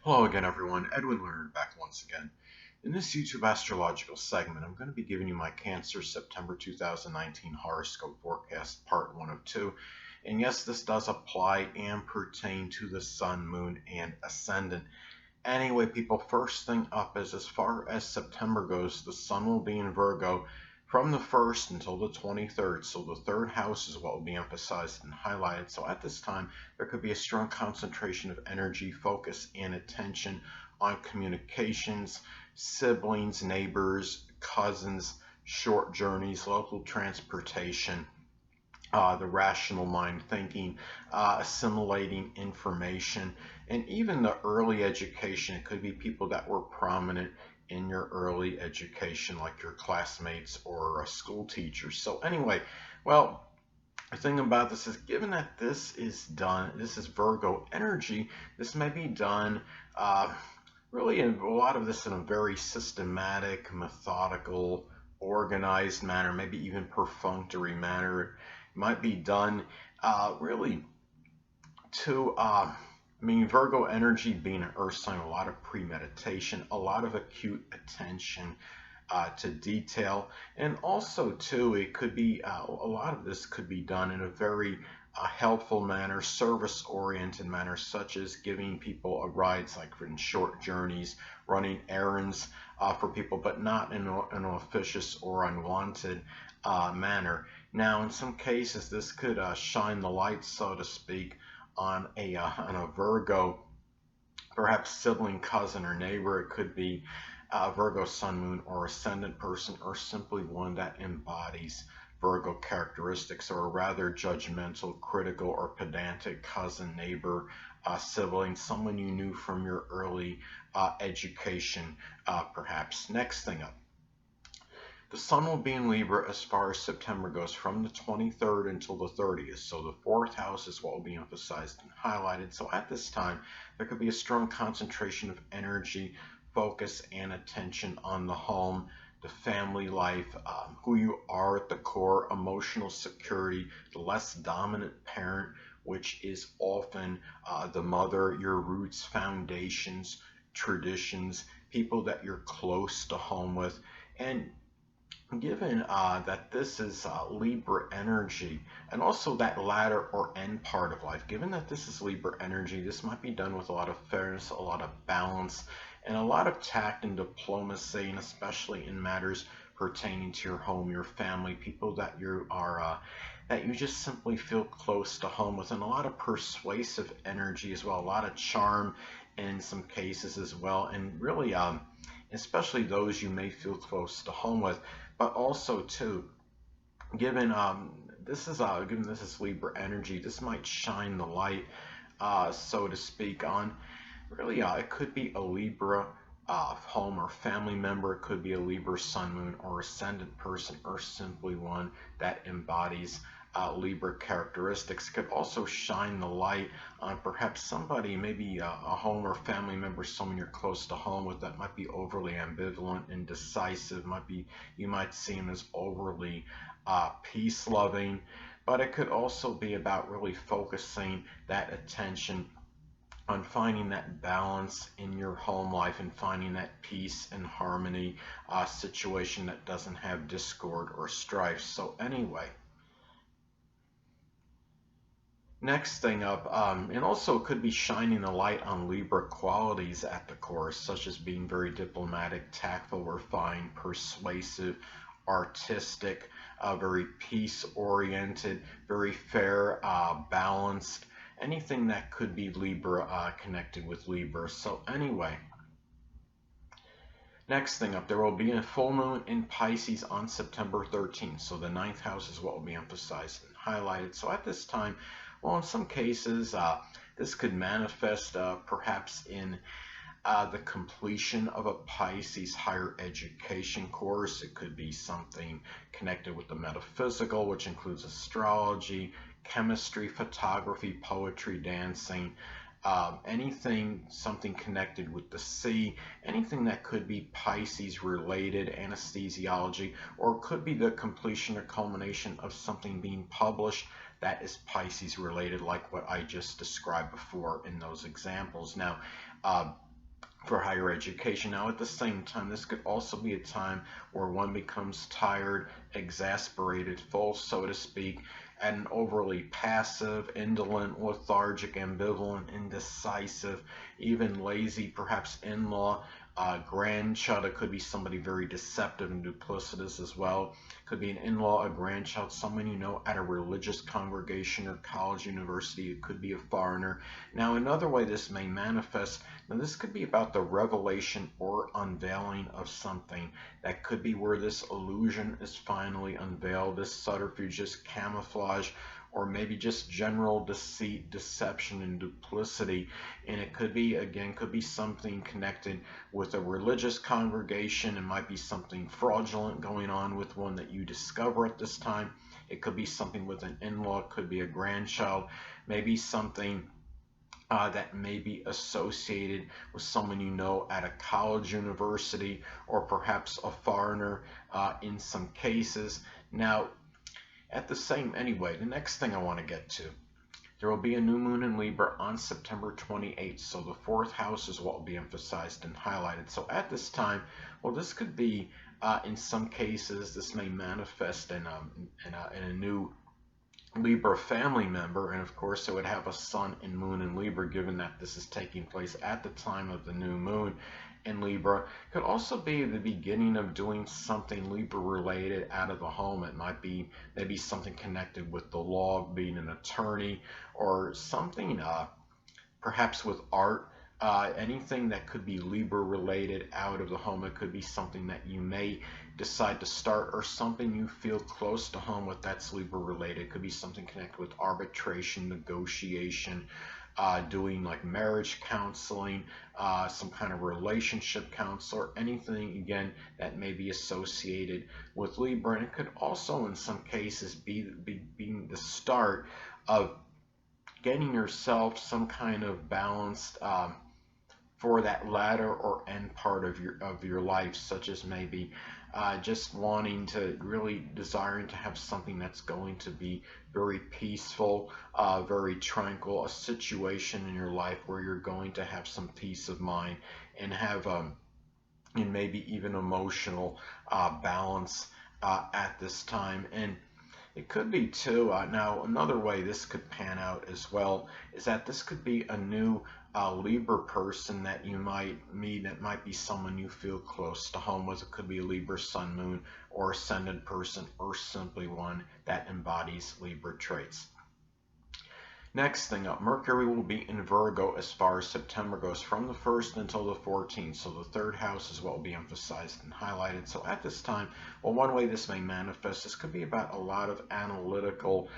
Hello again, everyone. Edwin Learnard back once again. In this YouTube astrological segment, I'm going to be giving you my Cancer September 2019 horoscope forecast, part 1 of 2. And yes, this does apply and pertain to the Sun, Moon, and Ascendant. Anyway, people, first thing up is as far as September goes, the Sun will be in Virgo from the 1st until the 23rd. So the third house is what will be emphasized and highlighted. So at this time, there could be a strong concentration of energy, focus, and attention on communications, siblings, neighbors, cousins, short journeys, local transportation, the rational mind thinking, assimilating information, and even the early education. It could be people that were prominent in your early education, like your classmates or school teachers. So anyway, well, the thing about this is, given that this is Virgo energy, this may be done really in a lot of this in a very systematic, methodical, organized manner, maybe even perfunctory manner. It might be done really to, Virgo energy being an earth sign, a lot of premeditation, a lot of acute attention to detail, and also too, it could be a lot of this could be done in a very helpful manner, service-oriented manner, such as giving people a rides, like in short journeys, running errands for people, but not in an officious or unwanted manner. Now, in some cases, this could shine the light, so to speak, on a Virgo, perhaps sibling, cousin, or neighbor. It could be Virgo, Sun, Moon, or Ascendant person, or simply one that embodies Virgo characteristics, or a rather judgmental, critical, or pedantic cousin, neighbor, sibling, someone you knew from your early education, perhaps. Next thing up. The Sun will be in Libra as far as September goes, from the 23rd until the 30th. So the fourth house is what will be emphasized and highlighted. So at this time, there could be a strong concentration of energy, focus, and attention on the home, the family life, who you are at the core, emotional security, the less dominant parent, which is often the mother, your roots, foundations, traditions, people that you're close to home with. And given that this is Libra energy, and also that latter or end part of life, given that this is Libra energy, this might be done with a lot of fairness, a lot of balance, and a lot of tact and diplomacy, and especially in matters pertaining to your home, your family, people that you are that you just simply feel close to home with, and a lot of persuasive energy as well, a lot of charm in some cases as well, and really especially those you may feel close to home with. But also too, given given this is Libra energy, this might shine the light, so to speak, on really it could be a Libra home or family member. It could be a Libra Sun, Moon, or Ascendant person, or simply one that embodies Libra characteristics. Could also shine the light on perhaps somebody, maybe a home or family member, someone you're close to home with, that might be overly ambivalent, indecisive. You might see him as overly peace loving, but it could also be about really focusing that attention on finding that balance in your home life, and finding that peace and harmony situation that doesn't have discord or strife. So anyway, next thing up, and also could be shining a light on Libra qualities at the core, such as being very diplomatic, tactful, refined, persuasive, artistic, very peace oriented, very fair, balanced, anything that could be Libra, connected with Libra. So anyway, next thing up, there will be a full moon in Pisces on September 13th. So the ninth house is what will be emphasized and highlighted. So at this time, well, in some cases, this could manifest perhaps in the completion of a Pisces higher education course. It could be something connected with the metaphysical, which includes astrology, chemistry, photography, poetry, dancing, something connected with the sea, anything that could be Pisces related, anesthesiology, or could be the completion or culmination of something being published that is Pisces related, like what I just described before in those examples. Now, for higher education. Now, at the same time, this could also be a time where one becomes tired, exasperated, full, so to speak, and overly passive, indolent, lethargic, ambivalent, indecisive, even lazy, perhaps in-law, grandchild. It could be somebody very deceptive and duplicitous as well. It could be an in-law, a grandchild, someone you know at a religious congregation or college, university. It could be a foreigner. Now, another way this may manifest, now this could be about the revelation or unveiling of something. That could be where this illusion is finally unveiled, this subterfuge, this camouflage, or maybe just general deceit, deception, and duplicity. And it could be, again, could be something connected with a religious congregation. It might be something fraudulent going on with one that you discover at this time. It could be something with an in-law, it could be a grandchild, maybe something that may be associated with someone you know at a college, university, or perhaps a foreigner in some cases. Now, the next thing I want to get to, there will be a new moon in Libra on September 28th, so the fourth house is what will be emphasized and highlighted. So at this time, well, this could be, in some cases, this may manifest in a new Libra family member, and of course it would have a sun and moon in Libra, given that this is taking place at the time of the new moon in Libra. Could also be the beginning of doing something Libra related out of the home. It might be maybe something connected with the law, being an attorney, or something perhaps with art. Anything that could be Libra related out of the home. It could be something that you may decide to start, or something you feel close to home with that's Libra related. It could be something connected with arbitration, negotiation, doing like marriage counseling, some kind of relationship counselor, anything again that may be associated with Libra. And it could also in some cases be being the start of getting yourself some kind of balanced for that latter or end part of your life, such as maybe just wanting to really desiring to have something that's going to be very peaceful, very tranquil, a situation in your life where you're going to have some peace of mind and have and maybe even emotional balance at this time. And it could be too, now another way this could pan out as well is that this could be a new Libra person that you might meet. It might be someone you feel close to home with. It could be a Libra sun, moon, or ascendant person, or simply one that embodies Libra traits. Next thing up, Mercury will be in Virgo as far as September goes, from the 1st until the 14th. So the third house is what will be emphasized and highlighted. So at this time, well, one way this may manifest, this could be about a lot of analytical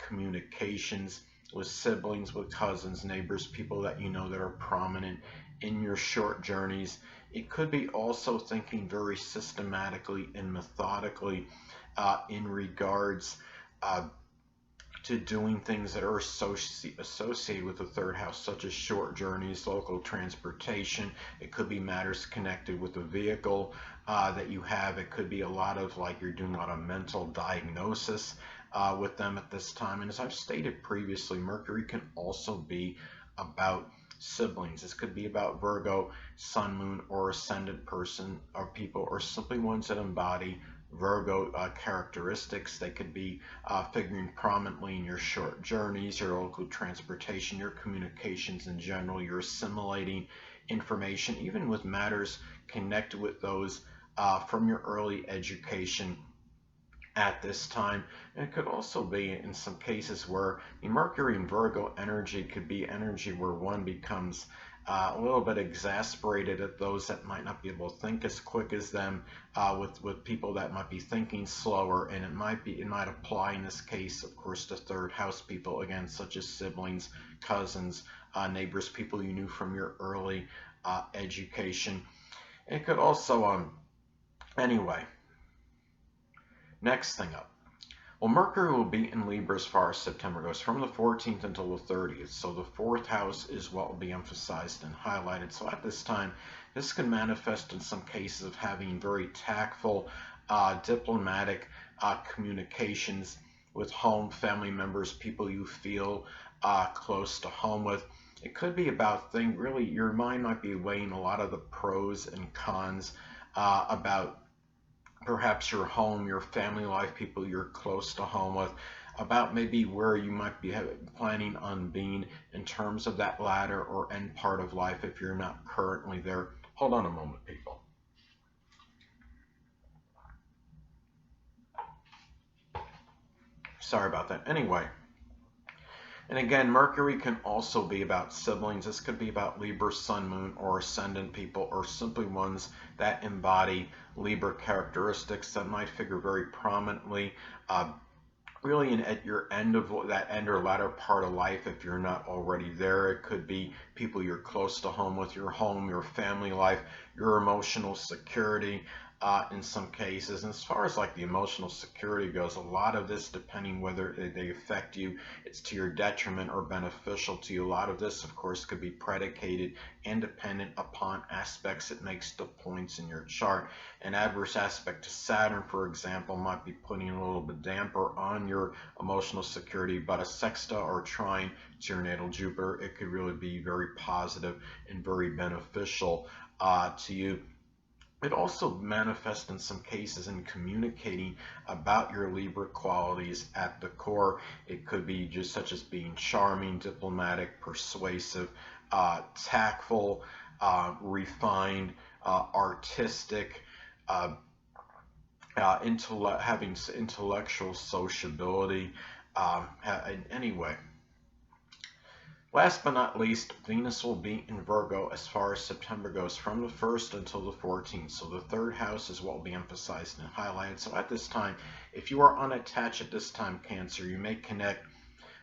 communications with siblings, with cousins, neighbors, people that you know that are prominent in your short journeys. It could be also thinking very systematically and methodically in regards to doing things that are associated with the third house, such as short journeys, local transportation. It could be matters connected with the vehicle that you have. It could be a lot of like you're doing a lot of mental diagnosis with them at this time. And as I've stated previously, Mercury can also be about siblings. This could be about Virgo, sun, moon, or ascendant person or people, or simply ones that embody Virgo characteristics. They could be figuring prominently in your short journeys, your local transportation, your communications in general, your assimilating information, even with matters connected with those from your early education at this time. And it could also be in some cases where the Mercury and Virgo energy could be energy where one becomes a little bit exasperated at those that might not be able to think as quick as them, with people that might be thinking slower. And it might apply in this case, of course, to third house people, again, such as siblings, cousins, neighbors, people you knew from your early education. It could also anyway, next thing up, well, Mercury will be in Libra as far as September goes, from the 14th until the 30th. So the fourth house is what will be emphasized and highlighted. So at this time, this can manifest in some cases of having very tactful, diplomatic communications with home, family members, people you feel close to home with. It could be about really your mind might be weighing a lot of the pros and cons about perhaps your home, your family life, people you're close to home with, about maybe where you might be planning on being in terms of that latter or end part of life if you're not currently there. Hold on a moment, people. Sorry about that. Anyway, and again, Mercury can also be about siblings. This could be about Libra, Sun, Moon, or Ascendant people, or simply ones that embody Libra characteristics that might figure very prominently. Really at your end of that end or latter part of life, if you're not already there. It could be people you're close to home with, your home, your family life, your emotional security in some cases. And as far as like the emotional security goes, a lot of this, depending whether they affect you, it's to your detriment or beneficial to you. A lot of this, of course, could be predicated and dependent upon aspects it makes to points in your chart. An adverse aspect to Saturn, for example, might be putting a little bit damper on your emotional security, but a sexta or trine to your natal Jupiter, it could really be very positive and very beneficial to you. It also manifests in some cases in communicating about your Libra qualities at the core. It could be just such as being charming, diplomatic, persuasive, tactful, refined, artistic, having intellectual sociability. Anyway, last but not least, Venus will be in Virgo as far as September goes, from the 1st until the 14th. So the third house is what will be emphasized and highlighted. So at this time, if you are unattached at this time, Cancer, you may connect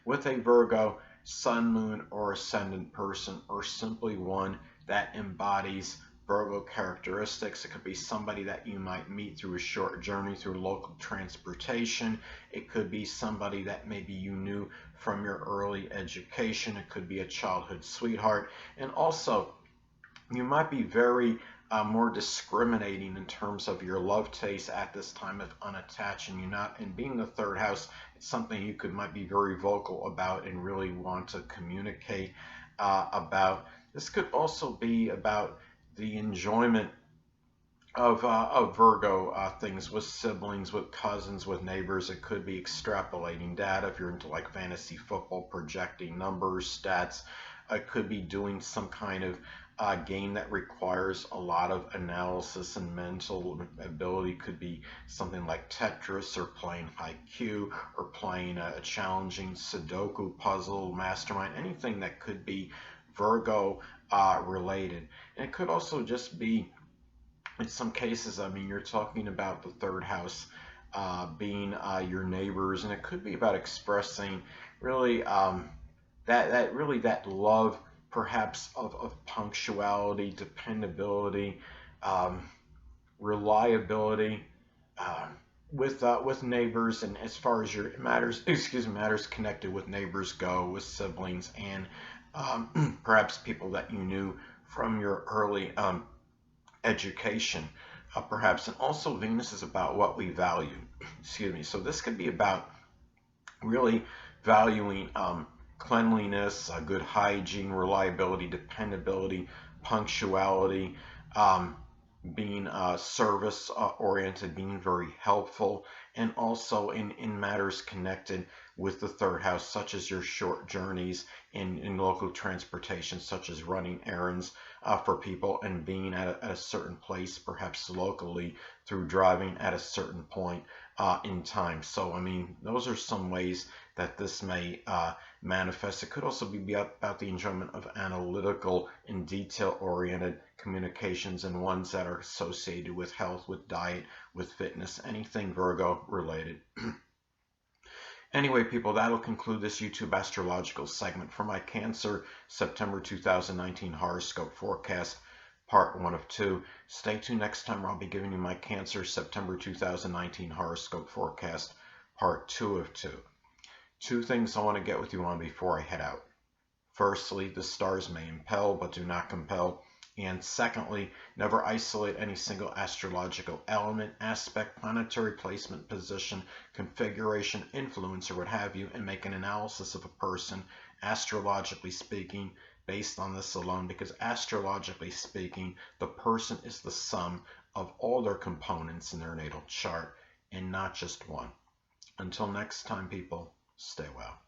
with a Virgo, Sun, Moon, or Ascendant person, or simply one that embodies Virgo characteristics. It could be somebody that you might meet through a short journey through local transportation. It could be somebody that maybe you knew from your early education. It could be a childhood sweetheart. And also, you might be very more discriminating in terms of your love taste at this time of unattached, and being the third house, it's something you might be very vocal about and really want to communicate about. This could also be about the enjoyment of Virgo things with siblings, with cousins, with neighbors. It could be extrapolating data if you're into like fantasy football, projecting numbers, stats. It could be doing some kind of game that requires a lot of analysis and mental ability. Could be something like Tetris, or playing Haiku, or playing a challenging Sudoku puzzle, Mastermind, anything that could be Virgo related. And it could also just be, in some cases, I mean, you're talking about the third house being your neighbors, and it could be about expressing really that love, perhaps of punctuality, dependability, reliability with neighbors, and as far as your matters connected with neighbors go, with siblings, and perhaps people that you knew from your early education, perhaps. And also, Venus is about what we value. So this could be about really valuing cleanliness, good hygiene, reliability, dependability, punctuality, being service oriented, being very helpful, and also in matters connected with the third house, such as your short journeys in local transportation, such as running errands for people and being at a certain place, perhaps locally, through driving at a certain point in time. So, I mean, those are some ways that this may manifest. It could also be about the enjoyment of analytical and detail-oriented communications, and ones that are associated with health, with diet, with fitness, anything Virgo related. Anyway, people, that'll conclude this YouTube astrological segment for my Cancer September 2019 horoscope forecast, part 1 of 2. Stay tuned next time, where I'll be giving you my Cancer September 2019 horoscope forecast, part 2 of 2. Two things I want to get with you on before I head out. Firstly, the stars may impel but do not compel. And secondly, never isolate any single astrological element, aspect, planetary placement, position, configuration, influence, or what have you, and make an analysis of a person, astrologically speaking, based on this alone, because astrologically speaking, the person is the sum of all their components in their natal chart and not just one. Until next time, people, stay well.